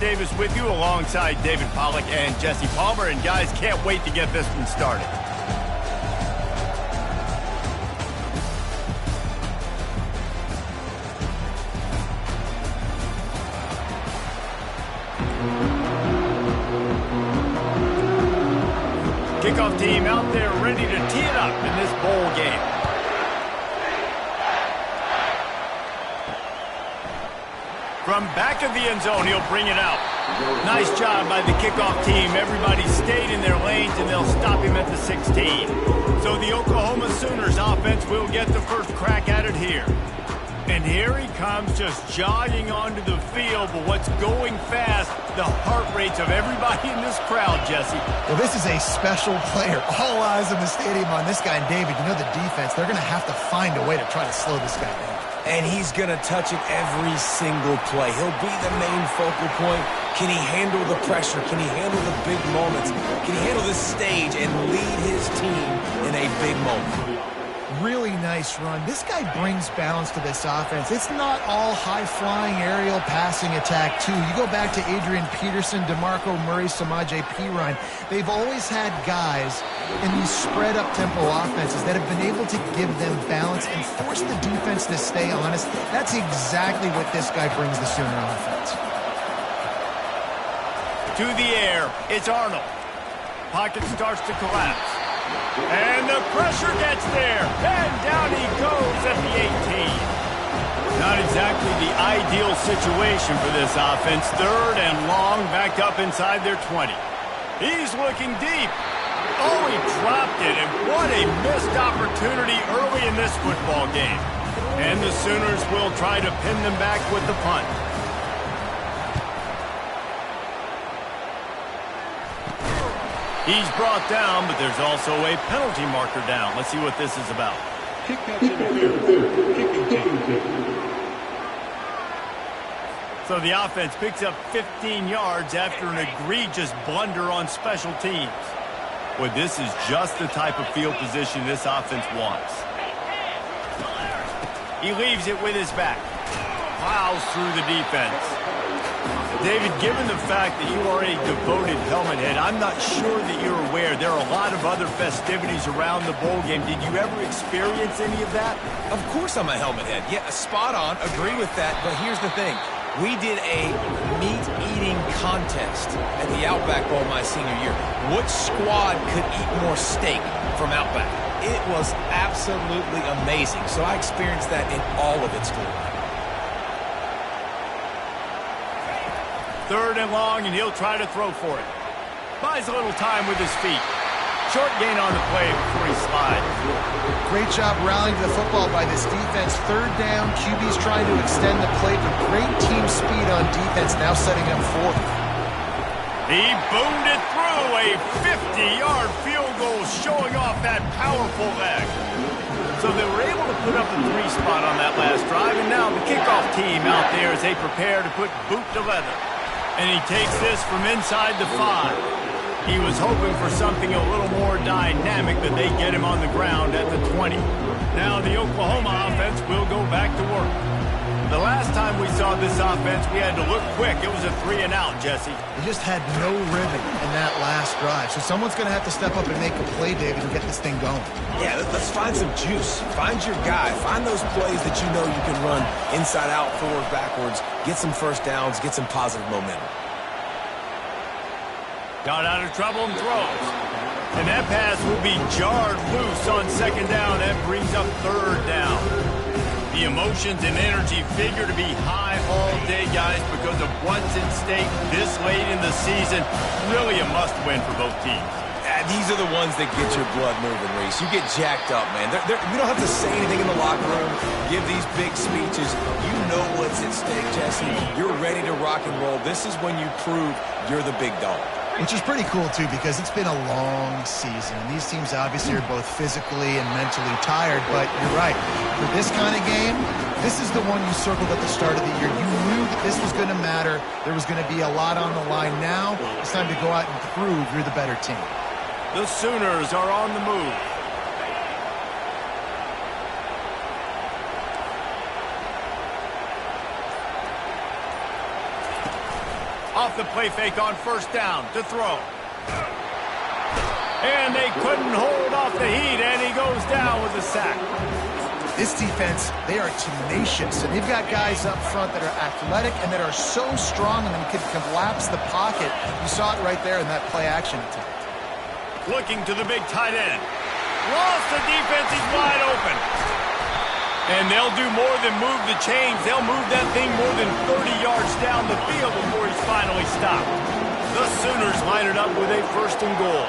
Davis with you alongside David Pollack and Jesse Palmer. And guys, can't wait to get this one started. Kickoff team out there ready to tee it up in this bowl game. From back of the end zone, he'll bring it out. Nice job by the kickoff team. Everybody stayed in their lanes, and they'll stop him at the 16. So the Oklahoma Sooners offense will get the first crack at it here. And here he comes, just jogging onto the field. But what's going fast, the heart rates of everybody in this crowd, Jesse. Well, this is a special player. All eyes in the stadium on this guy. And David, you know the defense, they're going to have to find a way to try to slow this guy down. And he's going to touch it every single play. He'll be the main focal point. Can he handle the pressure? Can he handle the big moments? Can he handle this stage and lead his team in a big moment? Really nice run. This guy brings balance to this offense. It's not all high-flying aerial passing attack, too. You go back to Adrian Peterson, DeMarco Murray, Samaje Perine. They've always had guys in these spread-up tempo offenses that have been able to give them balance and force the defense to stay honest. That's exactly what this guy brings the Sooner offense. To the air, it's Arnold. Pocket starts to collapse. And the pressure gets there. And down he goes at the 18. Not exactly the ideal situation for this offense. Third and long, backed up inside their 20. He's looking deep. Oh, he dropped it. And what a missed opportunity early in this football game. And the Sooners will try to pin them back with the punt. He's brought down, but there's also a penalty marker down. Let's see what this is about. So the offense picks up 15 yards after an egregious blunder on special teams. Boy, this is just the type of field position this offense wants. He leaves it with his back. Plows through the defense. David, given the fact that you are a devoted helmet head, I'm not sure that you're aware there are a lot of other festivities around the bowl game. Did you ever experience any of that? Of course I'm a helmet head. Yeah, spot on. Agree with that. But here's the thing. We did a meat-eating contest at the Outback Bowl my senior year. Which squad could eat more steak from Outback? It was absolutely amazing. So I experienced that in all of its glory. Third and long, and he'll try to throw for it. Buys a little time with his feet. Short gain on the play before he slides. Great job rallying to the football by this defense. Third down, QB's trying to extend the play, but great team speed on defense, now setting up fourth. He boomed it through a 50-yard field goal, showing off that powerful leg. So they were able to put up the 3 spot on that last drive, and now the kickoff team out there as they prepare to put boot to leather. And he takes this from inside the 5. He was hoping for something a little more dynamic, but they get him on the ground at the 20. Now the Oklahoma offense will go back to work. The last time we saw this offense, we had to look quick. It was a 3 and out, Jesse. They just had no rhythm in that last drive. So someone's going to have to step up and make a play, David, and get this thing going. Yeah, let's find some juice. Find your guy. Find those plays that you know you can run inside out, forward, backwards. Get some first downs. Get some positive momentum. Got out of trouble and throws. And that pass will be jarred loose on second down. That brings up third down. The emotions and energy figure to be high all day, guys, because of what's in stake this late in the season. Really a must-win for both teams. These are the ones that get your blood moving, Reese. You get jacked up, man. We don't have to say anything in the locker room, give these big speeches. You know what's at stake, Jesse. You're ready to rock and roll. This is when you prove you're the big dog. Which is pretty cool, too, because it's been a long season. And these teams obviously are both physically and mentally tired. But you're right. For this kind of game, this is the one you circled at the start of the year. You knew that this was going to matter. There was going to be a lot on the line. Now it's time to go out and prove you're the better team. The Sooners are on the move. off the play fake on first down to throw. And they couldn't hold off the heat, and he goes down with a sack. This defense, they are tenacious, and they've got guys up front that are athletic and that are so strong and can collapse the pocket. You saw it right there in that play-action attempt. Looking to the big tight end. Lost the defense, he's wide open. And they'll do more than move the chains. They'll move that thing more than 30 yards down the field before he's finally stopped. The Sooners line it up with a 1st and goal.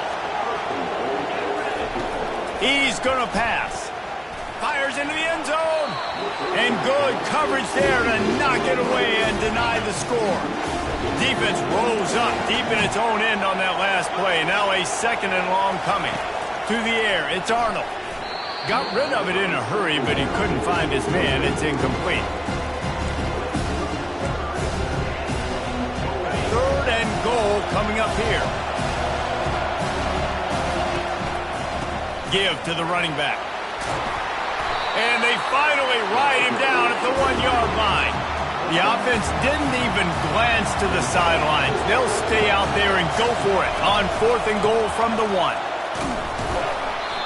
He's going to pass. Fires into the end zone. And good coverage there to knock it away and deny the score. Defense rolls up deep in its own end on that last play. Now a 2nd and long coming. To the air, it's Arnold. Got rid of it in a hurry, but he couldn't find his man. It's incomplete. 3rd and goal coming up here. Give to the running back. And they finally ride him down at the 1-yard line. The offense didn't even glance to the sidelines. They'll stay out there and go for it on 4th and goal from the 1.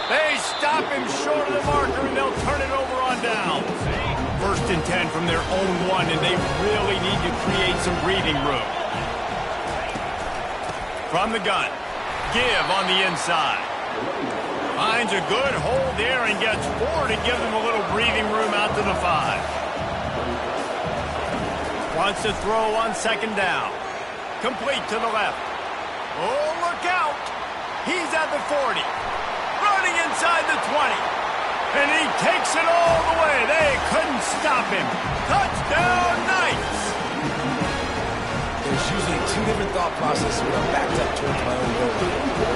They stop him short of the marker, and they'll turn it over on down. 1st and 10 from their own 1, and they really need to create some breathing room. From the gun, give on the inside. Finds a good hold there and gets 4 to give them a little breathing room out to the 5. Wants to throw on 2nd down. Complete to the left. Oh, look out! He's at the 40. Running inside the 20. And he takes it all the way. They couldn't stop him. Touchdown, Knights! There's usually 2 different thought processes when I'm backed up towards my own goal.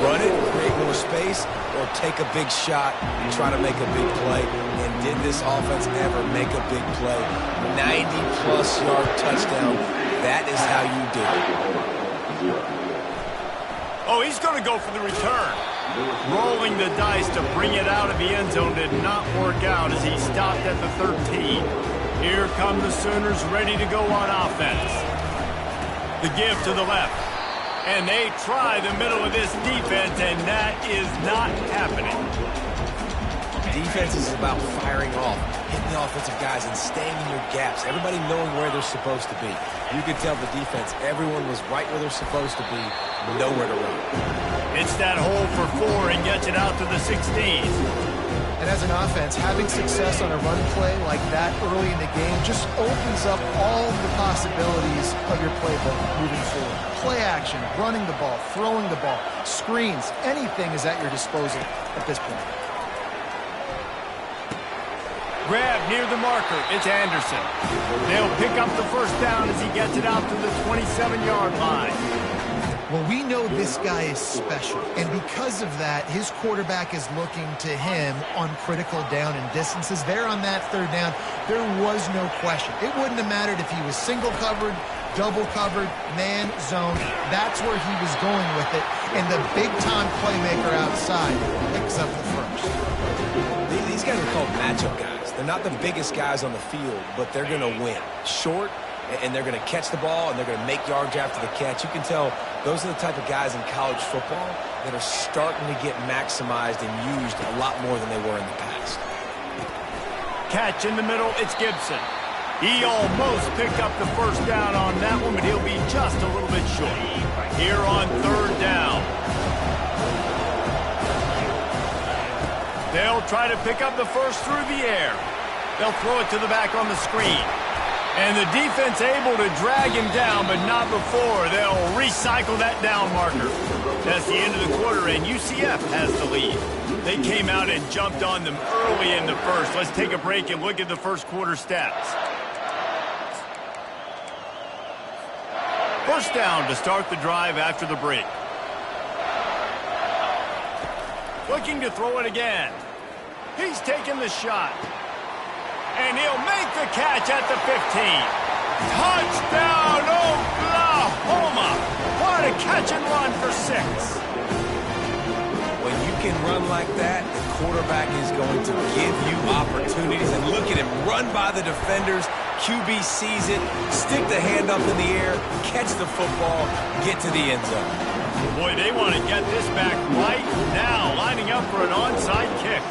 Run it, create more space, or take a big shot and try to make a big play. And did this offense ever make a big play? 90-plus yard touchdown. That is how you do it. Oh, he's going to go for the return. Rolling the dice to bring it out of the end zone did not work out as he stopped at the 13. Here come the Sooners ready to go on offense. The give to the left. And they try the middle of this defense, and that is not happening. Defense is about firing off, hitting the offensive guys, and staying in your gaps. Everybody knowing where they're supposed to be. You could tell the defense, everyone was right where they're supposed to be, nowhere to run. It's that hole for 4 and gets it out to the 16. And as an offense, having success on a run play like that early in the game just opens up all the possibilities of your playbook moving forward. Play action, running the ball, throwing the ball, screens, anything is at your disposal at this point. Grab near the marker. It's Anderson. They'll pick up the 1st down as he gets it out to the 27-yard line. Well, we know this guy is special, and because of that, his quarterback is looking to him on critical down and distances. There on that 3rd down, there was no question. It wouldn't have mattered if he was single covered, double covered, man, zone. That's where he was going with it, and the big-time playmaker outside picks up the 1st. These guys are called matchup guys. They're not the biggest guys on the field, but they're going to win. Short, and they're going to catch the ball, and they're going to make yards after the catch. You can tell those are the type of guys in college football that are starting to get maximized and used a lot more than they were in the past. Catch in the middle, it's Gibson. He almost picked up the 1st down on that one, but he'll be just a little bit short. Here on 3rd down. They'll try to pick up the 1st through the air. They'll throw it to the back on the screen. And the defense able to drag him down, but not before. They'll recycle that down marker. That's the end of the quarter, and UCF has the lead. They came out and jumped on them early in the 1st. Let's take a break and look at the 1st quarter stats. 1st down to start the drive after the break. Looking to throw it again. He's taking the shot. And he'll make the catch at the 15. Touchdown, Oklahoma! What a catch and run for 6. When you can run like that, the quarterback is going to give you opportunities. And look at him run by the defenders, QB sees it, stick the hand up in the air, catch the football, get to the end zone. Boy, they want to get this back right now, lining up for an onside kick.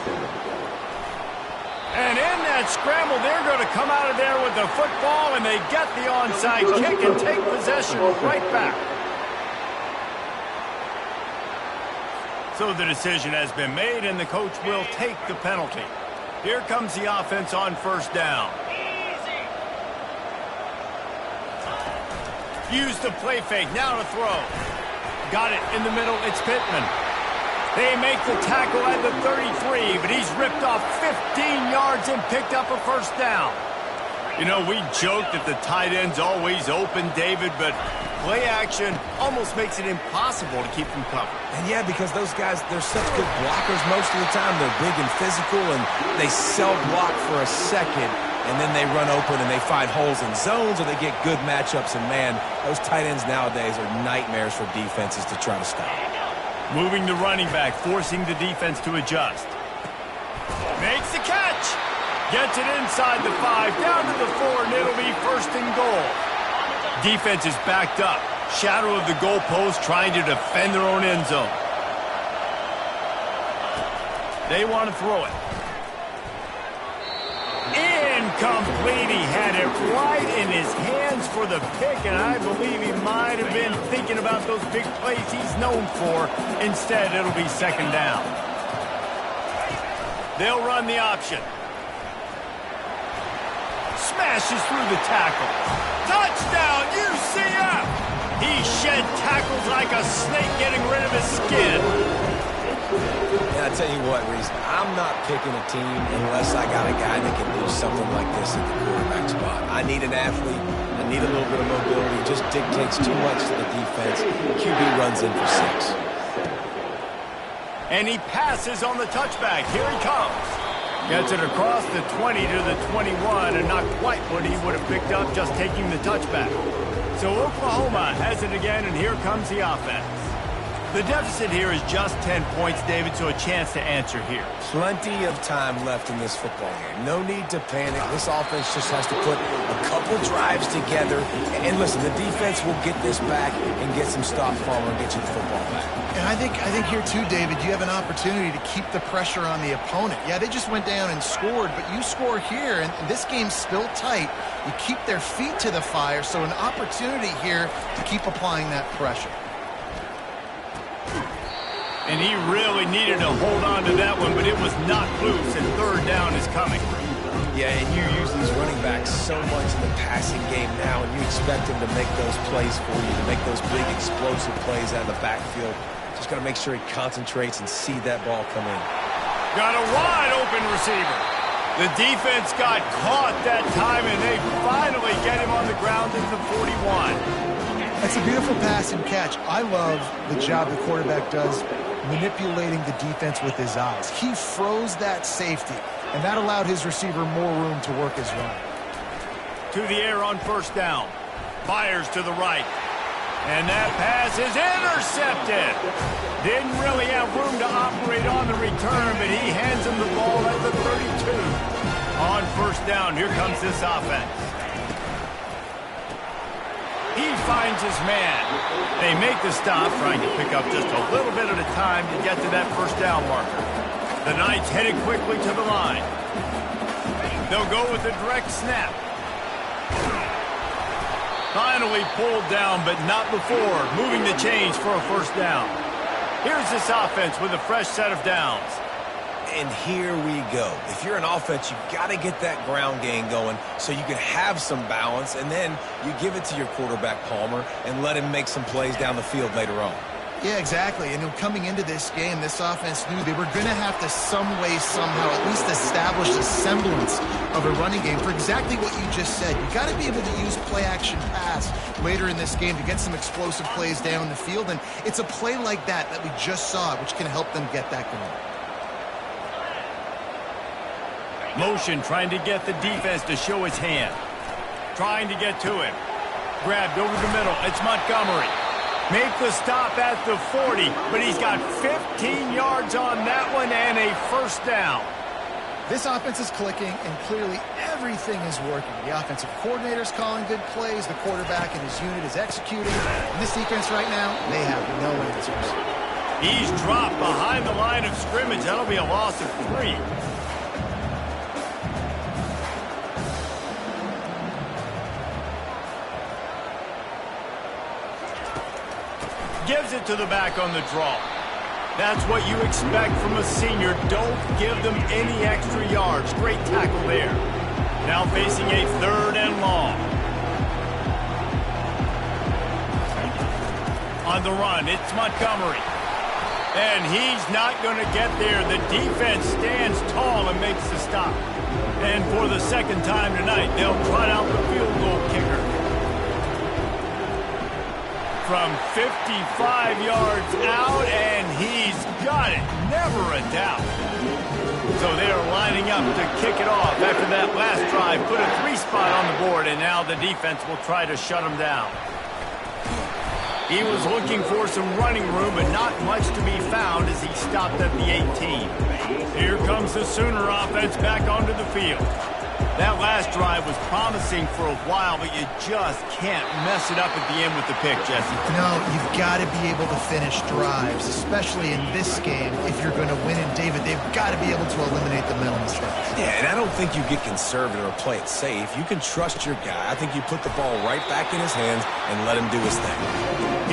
And in that scramble, they're going to come out of there with the football, and they get the onside kick and take possession right back. So the decision has been made, and the coach will take the penalty. Here comes the offense on first down. Use the play fake, now to throw. Got it in the middle, it's Pittman. They make the tackle at the 33, but he's ripped off 15 yards and picked up a first down. You know, we joke that the tight end's always open, David, but play action almost makes it impossible to keep them covered. And yeah, because those guys, they're such good blockers most of the time. They're big and physical, and they sell block for a second, and then they run open and they find holes in zones, or they get good matchups. And man, those tight ends nowadays are nightmares for defenses to try to stop. Moving the running back, forcing the defense to adjust. Makes the catch. Gets it inside the 5, down to the 4, and it'll be first and goal. Defense is backed up. Shadow of the goalpost, trying to defend their own end zone. They want to throw it. Incomplete. He had it right in his hands for the pick, and I believe he might have been thinking about those big plays he's known for. Instead, it'll be second down. They'll run the option. Smashes through the tackle. Touchdown, UCF! He shed tackles like a snake, getting rid of his skin. And I tell you what, Reese, I'm not picking a team unless I got a guy that can do something like this at the quarterback spot. I need an athlete. I need a little bit of mobility. It just dictates too much to the defense. QB runs in for 6. And he passes on the touchback. Here he comes. Gets it across the 20 to the 21, and not quite what he would have picked up just taking the touchback. So Oklahoma has it again, and here comes the offense. The deficit here is just 10 points, David, so a chance to answer here. Plenty of time left in this football game. No need to panic. This offense just has to put a couple drives together. And listen, the defense will get this back and get some stops, Palmer, and get you the football back. And I think here, too, David, you have an opportunity to keep the pressure on the opponent. Yeah, they just went down and scored, but you score here, and this game's still tight. You keep their feet to the fire, so an opportunity here to keep applying that pressure. And he really needed to hold on to that one, but it was not loose, and third down is coming. Yeah, and you use these running backs so much in the passing game now, and you expect them to make those plays for you, to make those big explosive plays out of the backfield. Just got to make sure he concentrates and see that ball come in. Got a wide open receiver. The defense got caught that time, and they finally get him on the ground at the 41. That's a beautiful pass and catch. I love the job the quarterback does manipulating the defense with his eyes. He froze that safety, and that allowed his receiver more room to work his run. To the air on first down. Fires to the right. And that pass is intercepted. Didn't really have room to operate on the return, but he hands him the ball at the 32. On first down, here comes this offense. He finds his man. They make the stop, trying to pick up just a little bit at a time to get to that first down marker. The Knights headed quickly to the line. They'll go with a direct snap. Finally pulled down, but not before moving the chains for a first down. Here's this offense with a fresh set of downs. And here we go. If you're an offense, you've got to get that ground game going so you can have some balance, and then you give it to your quarterback, Palmer, and let him make some plays down the field later on. Yeah, exactly. And coming into this game, this offense knew they were going to have to some way, somehow, at least establish a semblance of a running game for exactly what you just said. You got to be able to use play-action pass later in this game to get some explosive plays down the field, and it's a play like that we just saw, which can help them get that going. Motion, trying to get the defense to show his hand. Trying to get to him. Grabbed over the middle. It's Montgomery. Make the stop at the 40, but he's got 15 yards on that one and a first down. This offense is clicking, and clearly everything is working. The offensive coordinator's calling good plays. The quarterback and his unit is executing. And this defense right now, they have no answers. He's dropped behind the line of scrimmage. That'll be a loss of 3. Gives it to the back on the draw. That's what you expect from a senior. Don't give them any extra yards. Great tackle there. Now facing a 3rd and long. On the run, it's Montgomery. And he's not going to get there. The defense stands tall and makes the stop. And for the 2nd time tonight, they'll trot out the field goal kicker. From 55 yards out, and he's got it. Never a doubt. So they are lining up to kick it off after that last drive. Put a 3 spot on the board, and now the defense will try to shut him down. He was looking for some running room, but not much to be found as he stopped at the 18. Here comes the Sooner offense back onto the field. That last drive was promising for a while, but you just can't mess it up at the end with the pick, Jesse. No, you've got to be able to finish drives, especially in this game. If you're going to win in David, they've got to be able to eliminate the mental mistakes. Yeah, and I don't think you get conservative or play it safe. You can trust your guy. I think you put the ball right back in his hands and let him do his thing.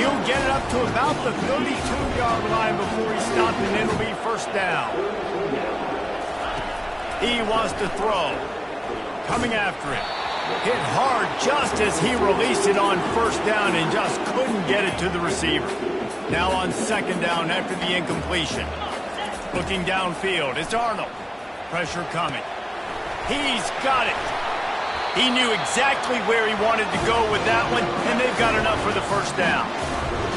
He'll get it up to about the 32-yard line before he stopped, and it'll be 1st down. He wants to throw. Coming after it. Hit hard just as he released it on 1st down and just couldn't get it to the receiver. Now on 2nd down after the incompletion. Looking downfield, it's Arnold. Pressure coming. He's got it. He knew exactly where he wanted to go with that one, and they've got enough for the 1st down.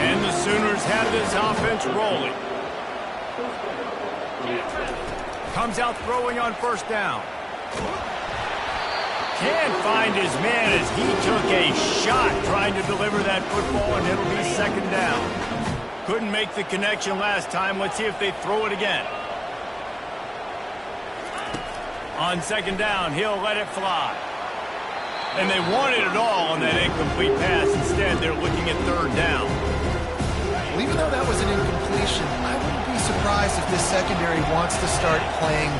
And the Sooners have this offense rolling. Comes out throwing on 1st down. Can't find his man as he took a shot trying to deliver that football, and it'll be 2nd down. Couldn't make the connection last time. Let's see if they throw it again. On 2nd down, he'll let it fly. And they wanted it all on that incomplete pass. Instead, they're looking at 3rd down. Well, even though that was an incompletion, I wouldn't be surprised if this secondary wants to start playing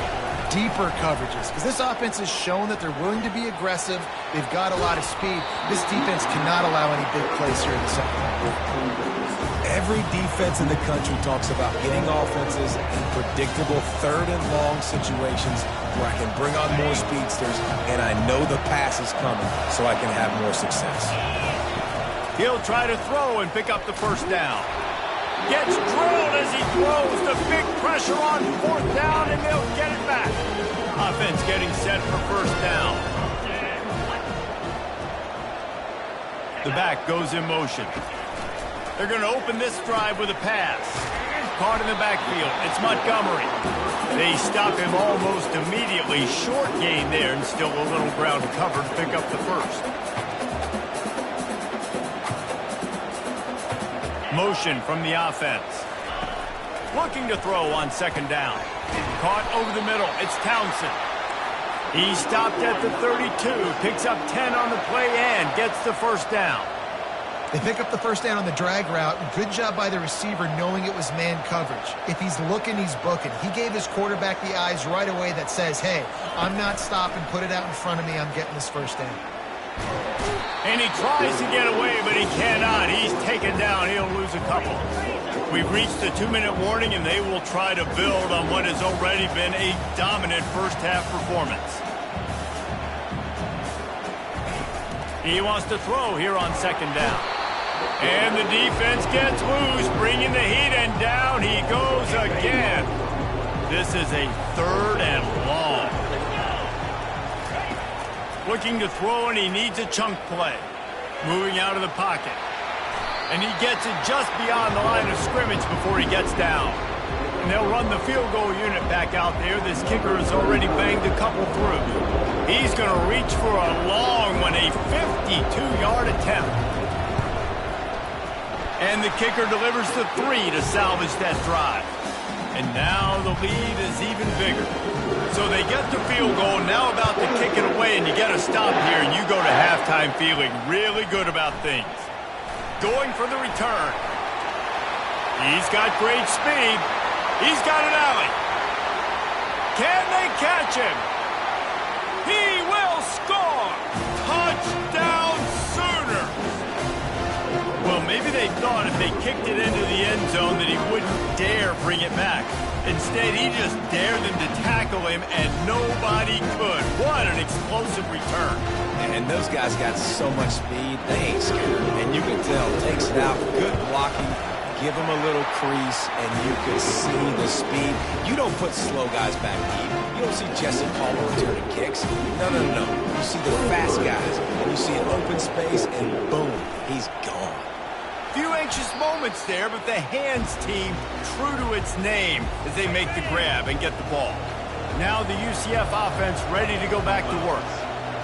deeper coverages, because this offense has shown that they're willing to be aggressive. They've got a lot of speed. This defense cannot allow any big plays here in the second half. Every defense in the country talks about getting offenses in predictable 3rd and long situations where I can bring on more speedsters and I know the pass is coming so I can have more success. He'll try to throw and pick up the 1st down. Gets drilled as he throws. The big pressure on 4th down, and they'll get it back. Offense getting set for 1st down. The back goes in motion. They're going to open this drive with a pass. Caught in the backfield. It's Montgomery. They stop him almost immediately. Short gain there, and still a little ground cover to pick up the 1st. Motion from the offense. Looking to throw on 2nd down. Caught over the middle. It's Townsend. He stopped at the 32. Picks up 10 on the play and gets the 1st down. They pick up the 1st down on the drag route. Good job by the receiver knowing it was man coverage. If he's looking, he's booking. He gave his quarterback the eyes right away that says, hey, I'm not stopping. Put it out in front of me. I'm getting this 1st down. And he tries to get away, but he cannot. He's taken down. He'll lose a couple. We've reached the 2-minute warning, and they will try to build on what has already been a dominant 1st half performance. He wants to throw here on 2nd down. And the defense gets loose, bringing the heat, and down he goes again. This is a 3rd and long. Looking to throw, and he needs a chunk play. Moving out of the pocket. And he gets it just beyond the line of scrimmage before he gets down. And they'll run the field goal unit back out there. This kicker has already banged a couple through. He's going to reach for a long one, a 52-yard attempt. And the kicker delivers the 3 to salvage that drive. And now the lead is even bigger. So they get the field goal, now about to kick it away, and you get a stop here, and you go to halftime feeling really good about things. Going for the return. He's got great speed. He's got an alley. Can they catch him? He will score! Touchdown Sooners! Well, maybe they thought if they kicked it into the end zone that he wouldn't dare bring it back. Instead, he just dared them to tackle him, and nobody could. What an explosive return. And those guys got so much speed, they ain't scared. And you can tell, takes it out, good blocking, give them a little crease, and you can see the speed. You don't put slow guys back deep. You don't see Jesse Palmer returning kicks. No. You see the fast guys, and you see an open space, and boom, he's gone. Few anxious moments there, but the hands team true to its name as they make the grab and get the ball. Now the UCF offense ready to go back to work.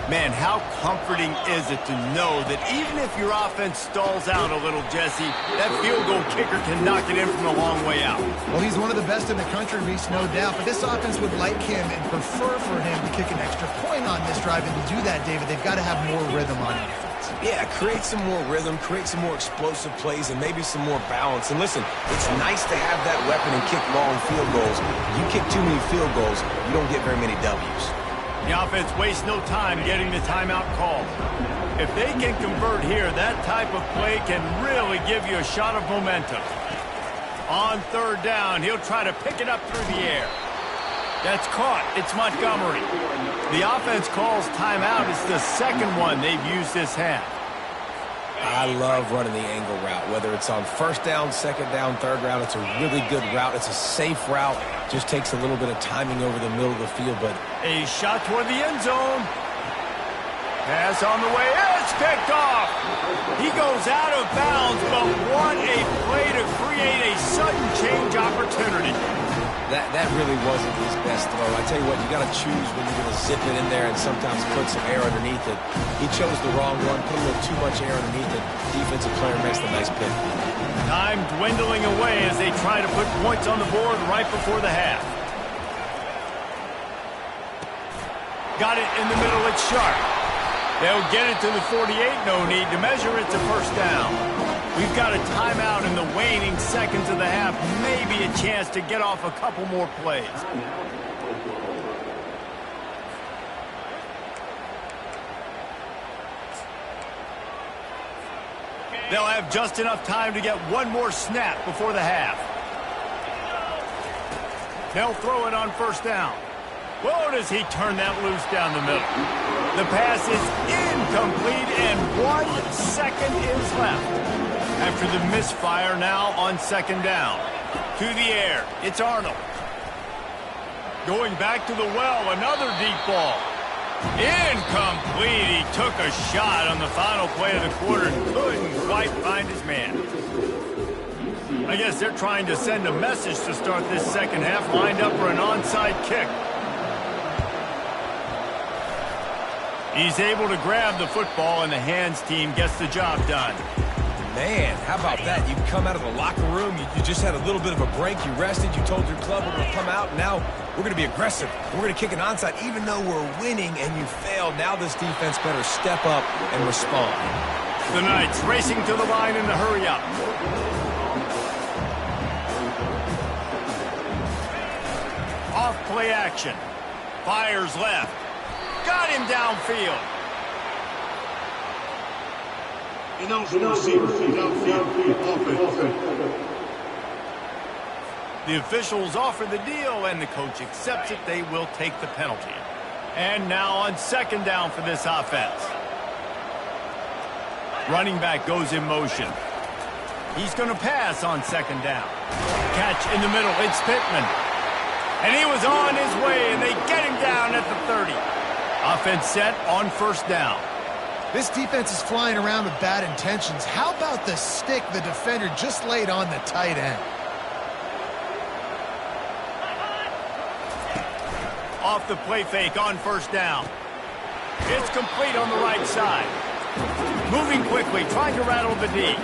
Man, how comforting is it to know that even if your offense stalls out a little, Jesse, that field goal kicker can knock it in from a long way out. Well, he's one of the best in the country, Reese, no doubt. But this offense would like him and prefer for him to kick an extra point on this drive. And to do that, David, they've got to have more rhythm on it. Yeah, create some more rhythm, create some more explosive plays, and maybe some more balance. And listen, it's nice to have that weapon and kick long field goals. You kick too many field goals, you don't get very many W's. The offense wastes no time getting the timeout call. If they can convert here, that type of play can really give you a shot of momentum. On third down, he'll try to pick it up through the air. That's caught. It's Montgomery. The offense calls timeout. It's the second one they've used this half. I love running the angle route, whether it's on first down, second down, third round. It's a really good route. It's a safe route. Just takes a little bit of timing over the middle of the field, but a shot toward the end zone. Pass on the way. It's picked off. He goes out of bounds, but what a play to create a sudden change opportunity. That really wasn't his best throw. I tell you what, you got to choose when you're going to zip it in there and sometimes put some air underneath it. He chose the wrong one, put a little too much air underneath it. Defensive player makes the nice pick. Time dwindling away as they try to put points on the board right before the half. Got it in the middle, it's sharp. They'll get it to the 48, no need to measure it to first down. We've got a timeout in the waning seconds of the half, maybe a chance to get off a couple more plays. They'll have just enough time to get one more snap before the half. They'll throw it on first down. Whoa, does he turn that loose down the middle. The pass is incomplete, and 1 second is left. After the misfire, now on second down. To the air, it's Arnold. Going back to the well, another deep ball. Incomplete. He took a shot on the final play of the quarter and couldn't quite find his man. I guess they're trying to send a message to start this second half, lined up for an onside kick. He's able to grab the football, and the hands team gets the job done. Man, how about that? You come out of the locker room, you just had a little bit of a break, you rested, you told your club we're going to come out, and now we're going to be aggressive. We're going to kick an onside, even though we're winning and you failed. Now this defense better step up and respond. The Knights racing to the line in the hurry up. Off play action. Fires left. Got him downfield. The officials offer the deal, and the coach accepts it. They will take the penalty. And now on second down for this offense. Running back goes in motion. He's going to pass on second down. Catch in the middle. It's Pittman. And he was on his way, and they get him down at the 30. Offense set on first down. This defense is flying around with bad intentions. How about the stick the defender just laid on the tight end? Off the play fake on first down. It's complete on the right side. Moving quickly, trying to rattle the D.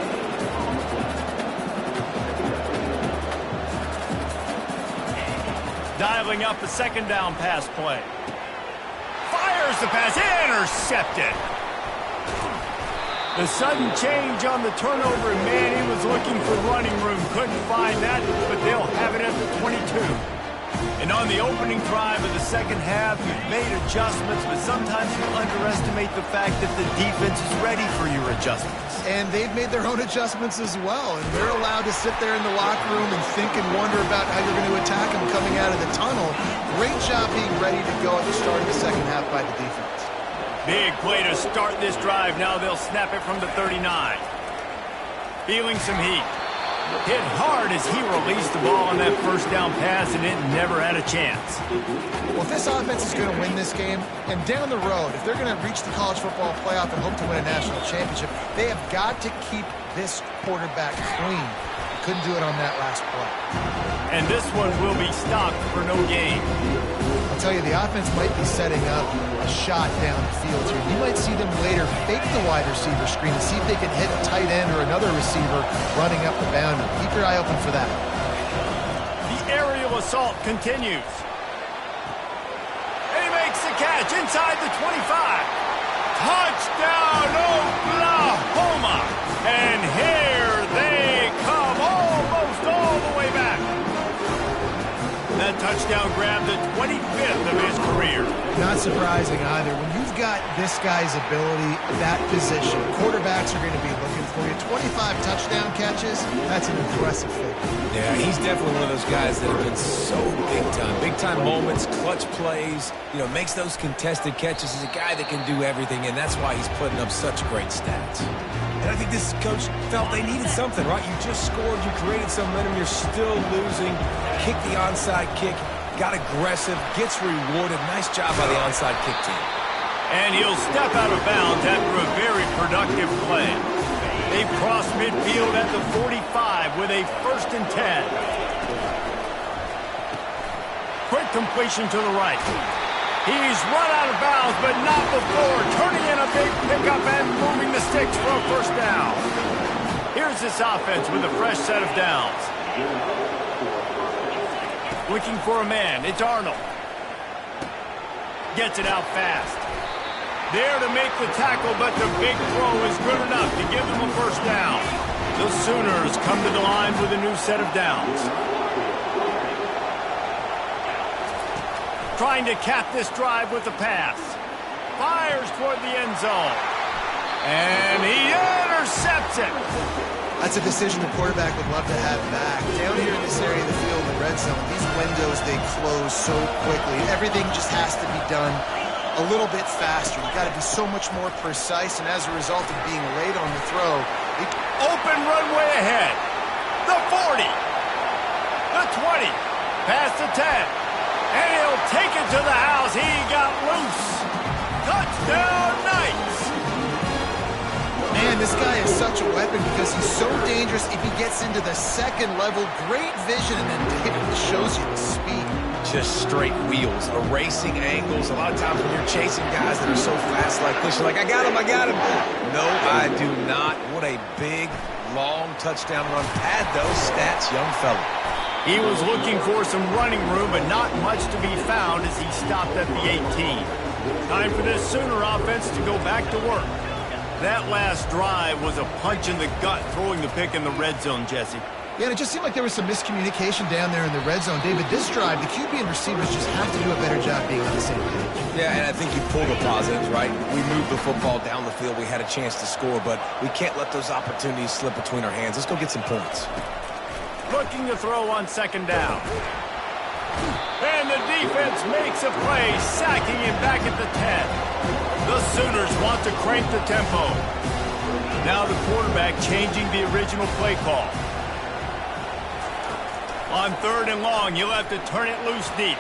dialing up a second down pass play. Fires the pass, intercepted. The sudden change on the turnover, and man, he was looking for running room. Couldn't find that, but they'll have it at the 22. And on the opening drive of the second half, you've made adjustments, but sometimes you underestimate the fact that the defense is ready for your adjustments. And they've made their own adjustments as well, and they're allowed to sit there in the locker room and think and wonder about how you're going to attack them coming out of the tunnel. Great job being ready to go at the start of the second half by the defense. Big play to start this drive. Now they'll snap it from the 39. Feeling some heat. Hit hard as he released the ball on that first down pass, and it never had a chance. Well, if this offense is going to win this game, and down the road, if they're going to reach the college football playoff and hope to win a national championship, they have got to keep this quarterback clean. Couldn't do it on that last play. And this one will be stopped for no gain. I'll tell you, the offense might be setting up a shot down the field here. You might see them later fake the wide receiver screen and see if they can hit a tight end or another receiver running up the boundary. Keep your eye open for that. The aerial assault continues. And he makes the catch inside the 25. Touchdown, Oklahoma! And here they come, almost all the way back. That touchdown grabbed the 25th of his career. Not surprising either. When you've got this guy's ability, that position, quarterbacks are going to be looking for you. 25 touchdown catches, that's an impressive figure. Yeah, he's definitely one of those guys that have been so big time. Big time moments, clutch plays, makes those contested catches. He's a guy that can do everything, and that's why he's putting up such great stats. And I think this coach felt they needed something, right? You just scored, you created some momentum, you're still losing. Kick the onside kick, got aggressive, gets rewarded. Nice job by the onside kick team. And he'll step out of bounds after a very productive play. They've crossed midfield at the 45 with a 1st and 10. Quick completion to the right. He's run out of bounds, but not before turning in a big pickup and moving the sticks for a 1st down. Here's this offense with a fresh set of downs. Looking for a man. It's Arnold. Gets it out fast. There to make the tackle, but the big throw is good enough to give them a 1st down. The Sooners come to the line with a new set of downs. Trying to cap this drive with the pass. Fires toward the end zone. And he intercepts it. That's a decision the quarterback would love to have back. Down here in this area of the field, the red zone, these windows, they close so quickly. Everything just has to be done a little bit faster. You've got to be so much more precise, and as a result of being late on the throw, open runway ahead. The 40. The 20. Past the 10. And he'll take it to the house. He got loose. Touchdown, Knights. Man, this guy is such a weapon because he's so dangerous if he gets into the second level. Great vision, and then David shows you the speed. Just straight wheels, erasing angles. A lot of times when you're chasing guys that are so fast like this, you're like, I got him. No, I do not. What a big, long touchdown run. Pad those stats, young fella. He was looking for some running room, but not much to be found as he stopped at the 18. Time for this Sooner offense to go back to work. That last drive was a punch in the gut, throwing the pick in the red zone, Jesse. Yeah, and it just seemed like there was some miscommunication down there in the red zone. David, this drive, the QB and receivers just have to do a better job being on the same page. Yeah, and I think you pull the positives, right? We moved the football down the field. We had a chance to score, but we can't let those opportunities slip between our hands. Let's go get some points. Looking to throw on 2nd down. And the defense makes a play, sacking him back at the 10. The Sooners want to crank the tempo. Now the quarterback changing the original play call. On 3rd and long, you'll have to turn it loose deep.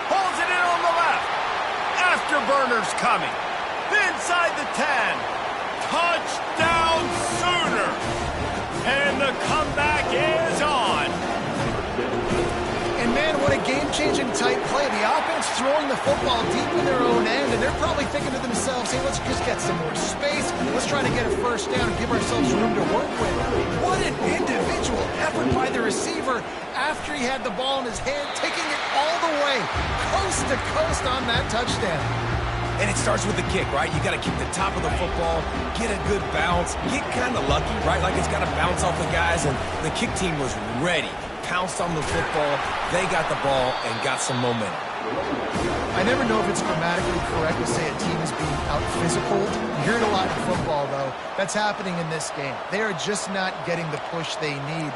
Pulls it in on the left. Afterburner's coming. Inside the 10. Touchdown Sooner. And the comeback is on. And man, what a game-changing type play. The offense throwing the football deep in their own end, and they're probably thinking to themselves, hey, let's just get some more space. Let's try to get a 1st down and give ourselves room to work with. What an individual effort by the receiver after he had the ball in his hand, taking it all the way, coast to coast on that touchdown. And it starts with the kick, right? You got to kick the top of the football, get a good bounce, get kind of lucky, right? Like it's got to bounce off the guys, and the kick team was ready. Pounced on the football, they got the ball and got some momentum. I never know if it's grammatically correct to say a team is being out-physical. You hear it a lot in football, though. That's happening in this game. They are just not getting the push they need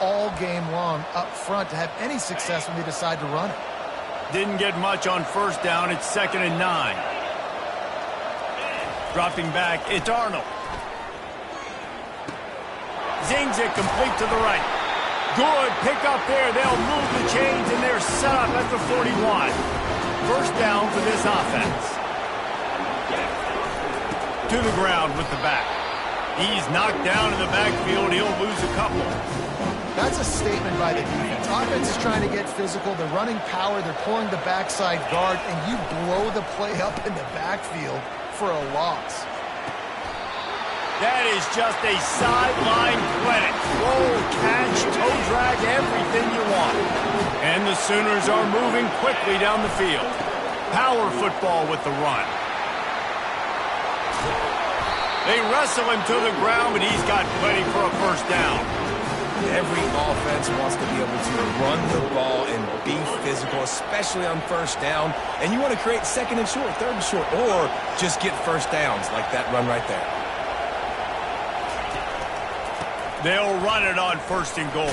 all game long up front to have any success when they decide to run it. Didn't get much on first down. It's 2nd and 9. Dropping back, it's Arnold. Zings it complete to the right. Good pick up there. They'll move the chains, and they're set up at the 41. First down for this offense. To the ground with the back. He's knocked down in the backfield. He'll lose a couple. That's a statement by the defense. Offense is trying to get physical. They're running power. They're pulling the backside guard, and you blow the play up in the backfield for a loss. That is just a sideline clinic. Roll, catch, toe drag, everything you want. And the Sooners are moving quickly down the field. Power football with the run. They wrestle him to the ground, but he's got plenty for a first down. Every offense wants to be able to run the ball and be physical, especially on first down. And you want to create 2nd and short, 3rd and short, or just get first downs like that run right there. They'll run it on 1st and goal.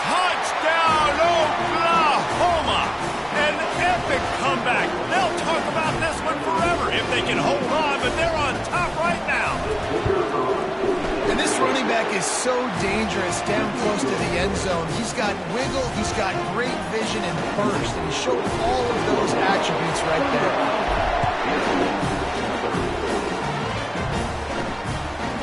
Touchdown, Oklahoma! An epic comeback. They'll talk about this one forever if they can hold on, but they're on top right now. And this running back is so dangerous down close to the end zone. He's got wiggle, he's got great vision and burst, and he showed all of those attributes right there.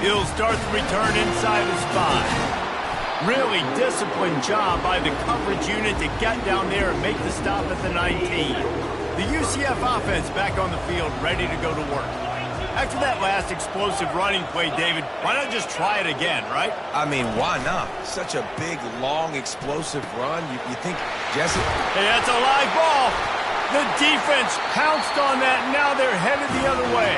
He'll start the return inside his 5. Really disciplined job by the coverage unit to get down there and make the stop at the 19. The UCF offense back on the field, ready to go to work. After that last explosive running play, David, why not just try it again, right? I mean, why not? Such a big, long, explosive run. You think, Jesse? Hey, that's a live ball. The defense pounced on that, and now they're headed the other way.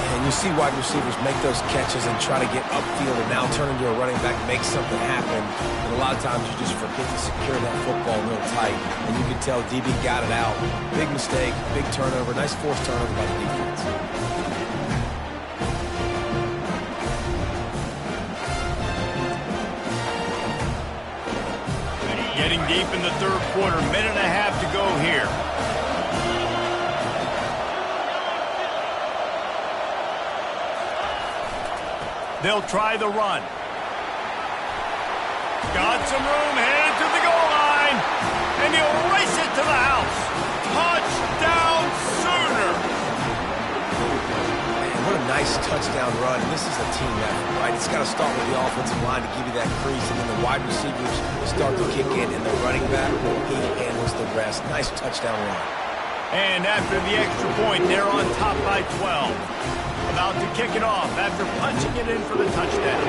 And you see wide receivers make those catches and try to get upfield and now turn into a running back, make something happen. And a lot of times you just forget to secure that football real tight. And you can tell DB got it out. Big mistake, big turnover, nice forced turnover by the defense. Getting deep in the 3rd quarter, minute and a half to go here. They'll try the run. Got some room, headed to the goal line, and he'll race it to the house. Touchdown, Sooner! Man, what a nice touchdown run. This is a team effort, right? It's got to start with the offensive line to give you that crease, and then the wide receivers start to kick in, and the running back, he handles the rest. Nice touchdown run. And after the extra point, they're on top by 12. About to kick it off after punching it in for the touchdown.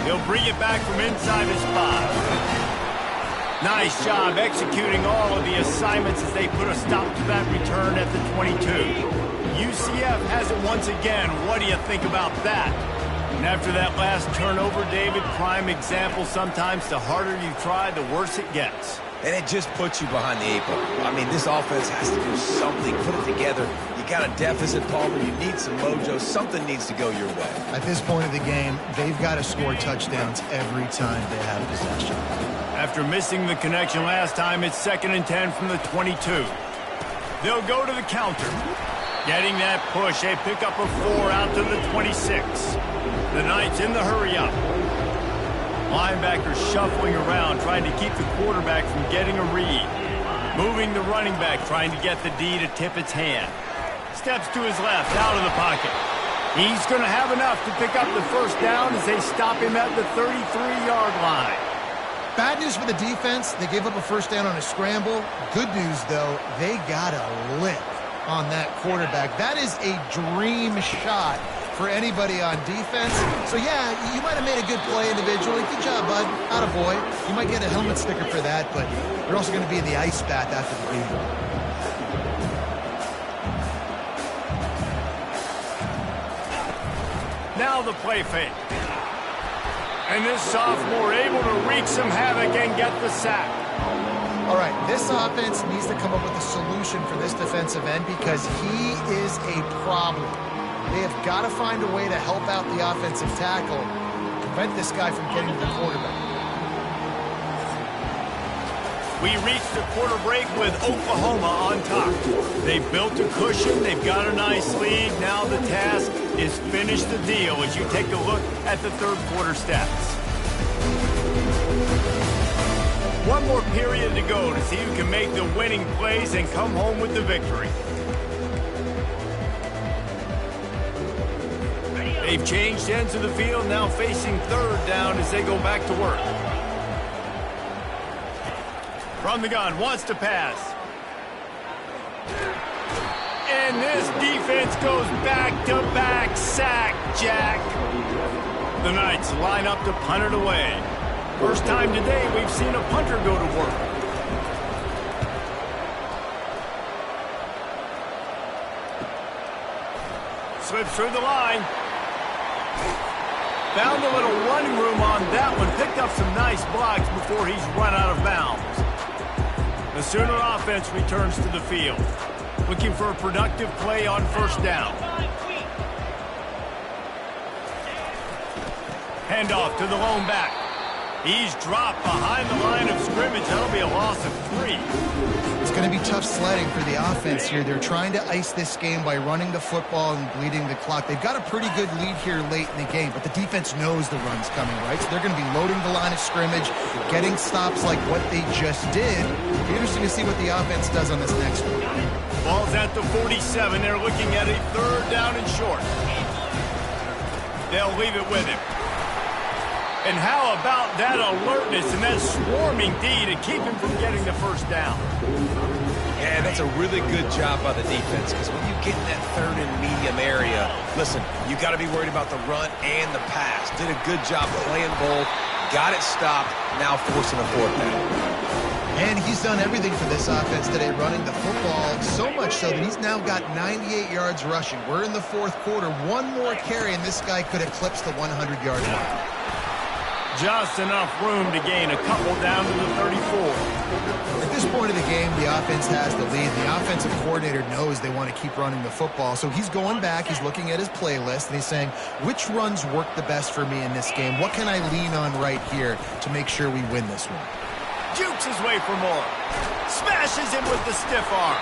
He'll bring it back from inside his 5. Nice job executing all of the assignments as they put a stop to that return at the 22. UCF has it once again. What do you think about that? And after that last turnover, David, prime example, sometimes the harder you try, the worse it gets. And it just puts you behind the 8 ball. I mean, this offense has to do something, put it together. You got a deficit, Palmer. You need some mojo. Something needs to go your way. At this point of the game, they've got to score touchdowns every time they have possession. After missing the connection last time, it's 2nd and 10 from the 22. They'll go to the counter. Getting that push, they pick up a 4 out to the 26. The Knights in the hurry-up. Linebackers shuffling around, trying to keep the quarterback from getting a read. Moving the running back, trying to get the D to tip its hand. Steps to his left, out of the pocket. He's going to have enough to pick up the first down as they stop him at the 33-yard line. Bad news for the defense. They gave up a first down on a scramble. Good news, though, they got a lick on that quarterback. That is a dream shot for anybody on defense. So, yeah, you might have made a good play individually. Good job, bud. Attaboy. You might get a helmet sticker for that, but you're also going to be in the ice bath after the game. Now the play fake. And this sophomore able to wreak some havoc and get the sack. All right, this offense needs to come up with a solution for this defensive end because he is a problem. They have got to find a way to help out the offensive tackle, prevent this guy from getting to the quarterback. We reached the quarter break with Oklahoma on top. They've built a cushion. They've got a nice lead. Now the task is finish the deal as you take a look at the third quarter stats. One more period to go to see who can make the winning plays and come home with the victory. They've changed ends of the field, now facing third down as they go back to work. From the gun, wants to pass. And this defense goes back-to-back sack, Jack. The Knights line up to punt it away. First time today we've seen a punter go to work. Slips through the line. Found a little running room on that one. Picked up some nice blocks before he's run out of bounds. The Sooner offense returns to the field, looking for a productive play on first down. Handoff to the lone back. He's dropped behind the line of scrimmage. That'll be a loss of 3. It's going to be tough sledding for the offense here. They're trying to ice this game by running the football and bleeding the clock. They've got a pretty good lead here late in the game, but the defense knows the run's coming, right? So they're going to be loading the line of scrimmage, getting stops like what they just did. It'll be interesting to see what the offense does on this next one. Ball's at the 47. They're looking at a third down and short. They'll leave it with him. And how about that alertness and that swarming D to keep him from getting the first down? Yeah, that's a really good job by the defense because when you get in that third and medium area, listen, you got to be worried about the run and the pass. Did a good job playing both, got it stopped, now forcing a fourth down. And he's done everything for this offense today, running the football, so much so that he's now got 98 yards rushing. We're in the fourth quarter. One more carry, and this guy could eclipse the 100-yard mark. Just enough room to gain a couple down to the 34. At this point of the game, the offense has the lead. The offensive coordinator knows they want to keep running the football. So he's going back, he's looking at his playlist, and he's saying, which runs work the best for me in this game? What can I lean on right here to make sure we win this one? Jukes his way for more. Smashes him with the stiff arm.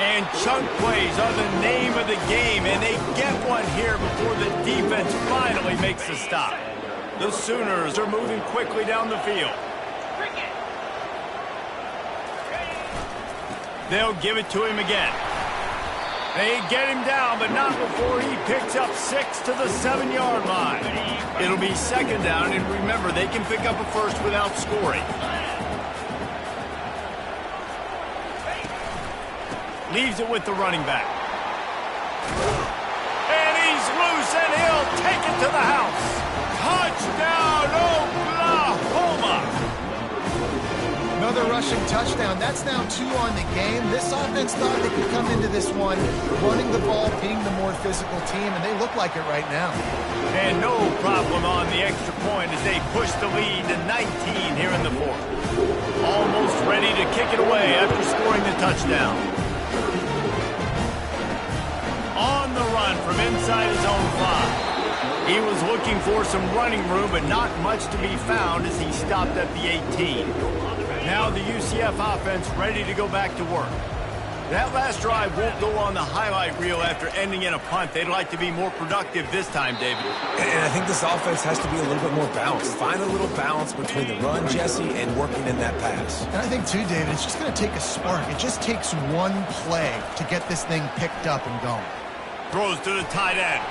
And chunk plays are the name of the game, and they get one here before the defense finally makes a stop. The Sooners are moving quickly down the field. They'll give it to him again. They get him down, but not before he picks up 6 to the 7-yard line. It'll be second down, and remember, they can pick up a first without scoring. Leaves it with the running back. And he's loose, and he'll take it to the house. Touchdown, Oklahoma! Another rushing touchdown. That's now 2 on the game. This offense thought they could come into this one running the ball, being the more physical team, and they look like it right now. And no problem on the extra point as they push the lead to 19 here in the fourth. Almost ready to kick it away after scoring the touchdown. On the run from inside his own 5. He was looking for some running room, but not much to be found as he stopped at the 18. Now the UCF offense ready to go back to work. That last drive won't go on the highlight reel after ending in a punt. They'd like to be more productive this time, David. And I think this offense has to be a little bit more balanced. Find a little balance between the run, Jesse, and working in that pass. And I think, too, David, it's just going to take a spark. It just takes one play to get this thing picked up and going. Throws to the tight end.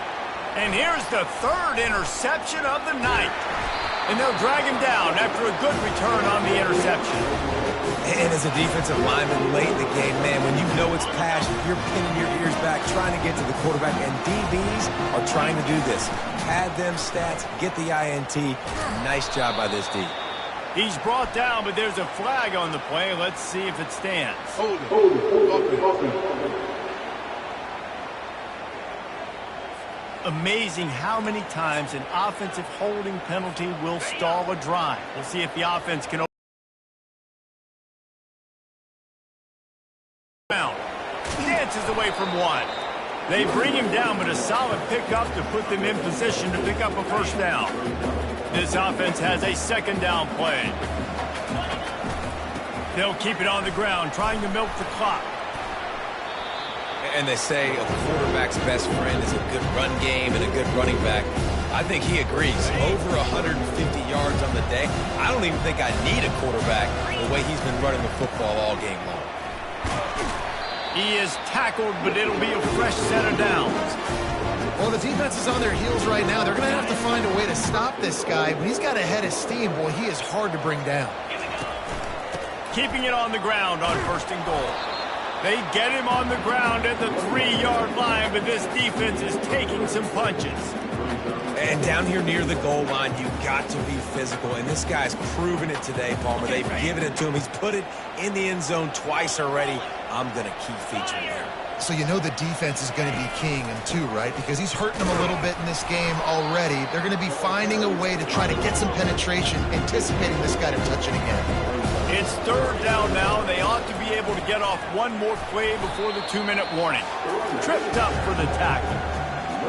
And here's the third interception of the night. And they'll drag him down after a good return on the interception. And as a defensive lineman late in the game, man, when you know it's passion, you're pinning your ears back, trying to get to the quarterback, and DBs are trying to do this. Pad them stats, get the INT. Nice job by this D. He's brought down, but there's a flag on the play. Let's see if it stands. Hold it. Amazing how many times an offensive holding penalty will stall a drive. We'll see if the offense can dances away from one. They bring him down, but a solid pickup to put them in position to pick up a first down. This offense has a second down play. They'll keep it on the ground, trying to milk the clock. And they say a quarterback's best friend is a good run game and a good running back. I think he agrees. Over 150 yards on the day. I don't even think I need a quarterback the way he's been running the football all game long. He is tackled, but it'll be a fresh set of downs. Well, the defense is on their heels right now. They're going to have to find a way to stop this guy. When he's got a head of steam, boy, he is hard to bring down. Keeping it on the ground on first and goal. They get him on the ground at the 3-yard line, but this defense is taking some punches. And down here near the goal line, you've got to be physical. And this guy's proven it today, Palmer. They've given it to him. He's put it in the end zone twice already. I'm going to keep featuring there. So you know the defense is going to be keying him too, right? Because he's hurting them a little bit in this game already. They're going to be finding a way to try to get some penetration, anticipating this guy to touch it again. It's third down now. They ought to be able to get off one more play before the 2-minute warning. Tripped up for the tackle.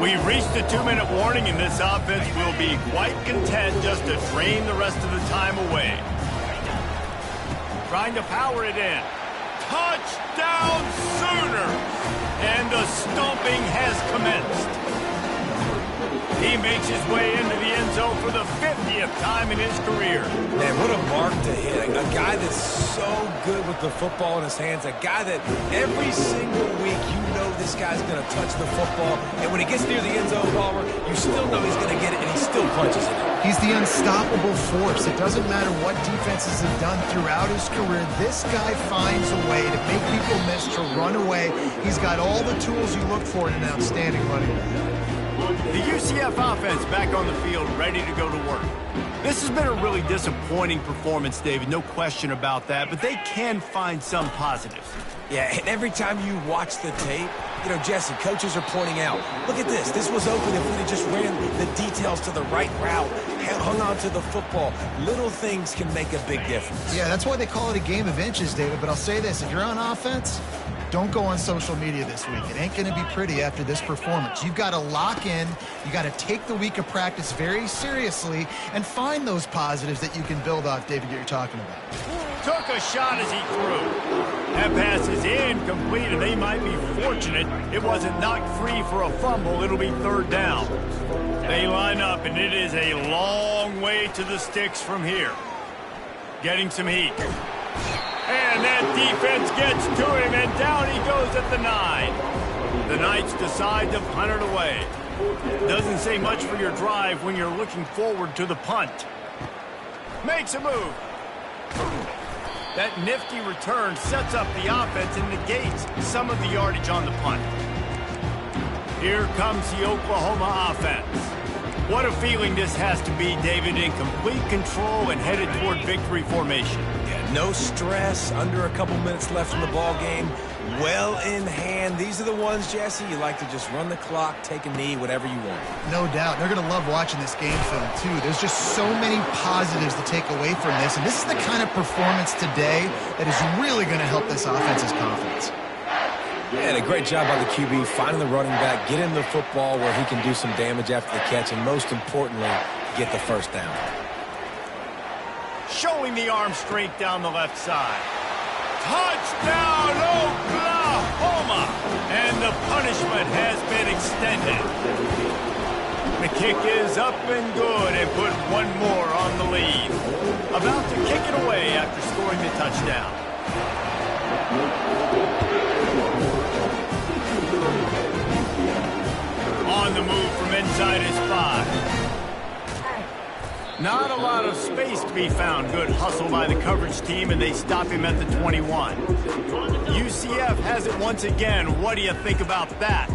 We've reached the 2-minute warning, and this offense will be quite content just to drain the rest of the time away. Trying to power it in. Touchdown Sooners! And the stomping has commenced. He makes his way into the end zone for the 50th time in his career. Man, what a mark to hit. A guy that's so good with the football in his hands. A guy that every single week you know this guy's going to touch the football. And when he gets near the end zone, Palmer, you still know he's going to get it, and he still punches it. He's the unstoppable force. It doesn't matter what defenses have done throughout his career. This guy finds a way to make people miss, to run away. He's got all the tools you look for in an outstanding running back. The UCF offense back on the field, ready to go to work. This has been a really disappointing performance, David, no question about that, but they can find some positives. Yeah, and every time you watch the tape, you know, Jesse, coaches are pointing out, look at this. This was open if we just ran the details to the right route, hung on to the football. Little things can make a big difference. Yeah, that's why they call it a game of inches, David, but I'll say this. If you're on offense, don't go on social media this week. It ain't going to be pretty after this performance. You've got to lock in. You got to take the week of practice very seriously and find those positives that you can build off, David, that you're talking about. Took a shot as he threw. That pass is incomplete, and they might be fortunate it wasn't knocked free for a fumble. It'll be third down. They line up, and it is a long way to the sticks from here. Getting some heat. And that defense gets to him, and down he goes at the 9. The Knights decide to punt it away. Doesn't say much for your drive when you're looking forward to the punt. Makes a move. That nifty return sets up the offense and negates some of the yardage on the punt. Here comes the Oklahoma offense. What a feeling this has to be, David, in complete control and headed toward victory formation. Yeah, no stress, under a couple minutes left in the ball game. Well in hand. These are the ones, Jesse, you like to just run the clock, take a knee, whatever you want. No doubt. They're going to love watching this game film, too. There's just so many positives to take away from this, and this is the kind of performance today that is really going to help this offense's confidence. Yeah, and a great job by the QB, finding the running back, get him the football where he can do some damage after the catch, and most importantly, get the first down. Showing the arm strength down the left side. Touchdown, Oklahoma! And the punishment has been extended. The kick is up and good and put one more on the lead. About to kick it away after scoring the touchdown. On the move from inside his 5. Not a lot of space to be found. Good hustle by the coverage team, and they stop him at the 21. UCF has it once again. What do you think about that?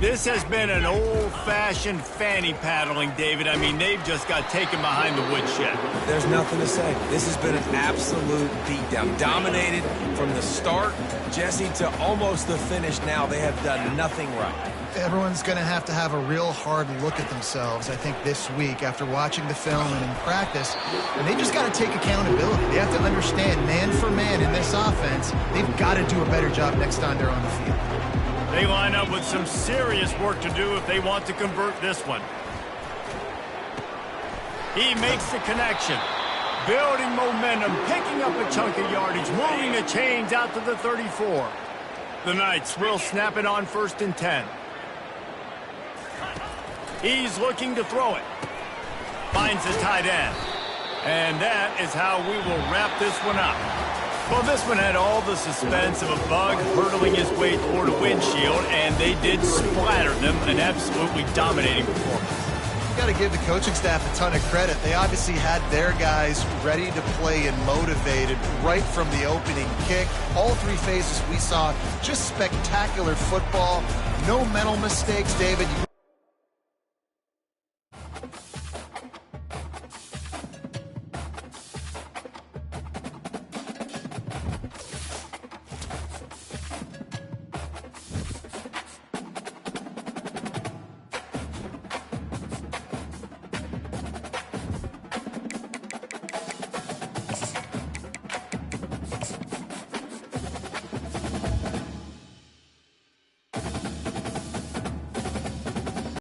This has been an old-fashioned fanny paddling, David. I mean, they've just got taken behind the woodshed. There's nothing to say. This has been an absolute beatdown. Dominated from the start, Jesse, to almost the finish now. They have done nothing right. Everyone's going to have a real hard look at themselves, I think, this week after watching the film and in practice. And they just got to take accountability. They have to understand, man for man in this offense, they've got to do a better job next time they're on the field. They line up with some serious work to do if they want to convert this one. He makes the connection. Building momentum, picking up a chunk of yardage, moving the chains out to the 34. The Knights will snap it on 1st and 10. He's looking to throw it. Finds the tight end. And that is how we will wrap this one up. Well, this one had all the suspense of a bug hurtling his way toward a windshield, and they did splatter them. An absolutely dominating performance. Got to give the coaching staff a ton of credit. They obviously had their guys ready to play and motivated right from the opening kick. All three phases we saw just spectacular football. No mental mistakes, David.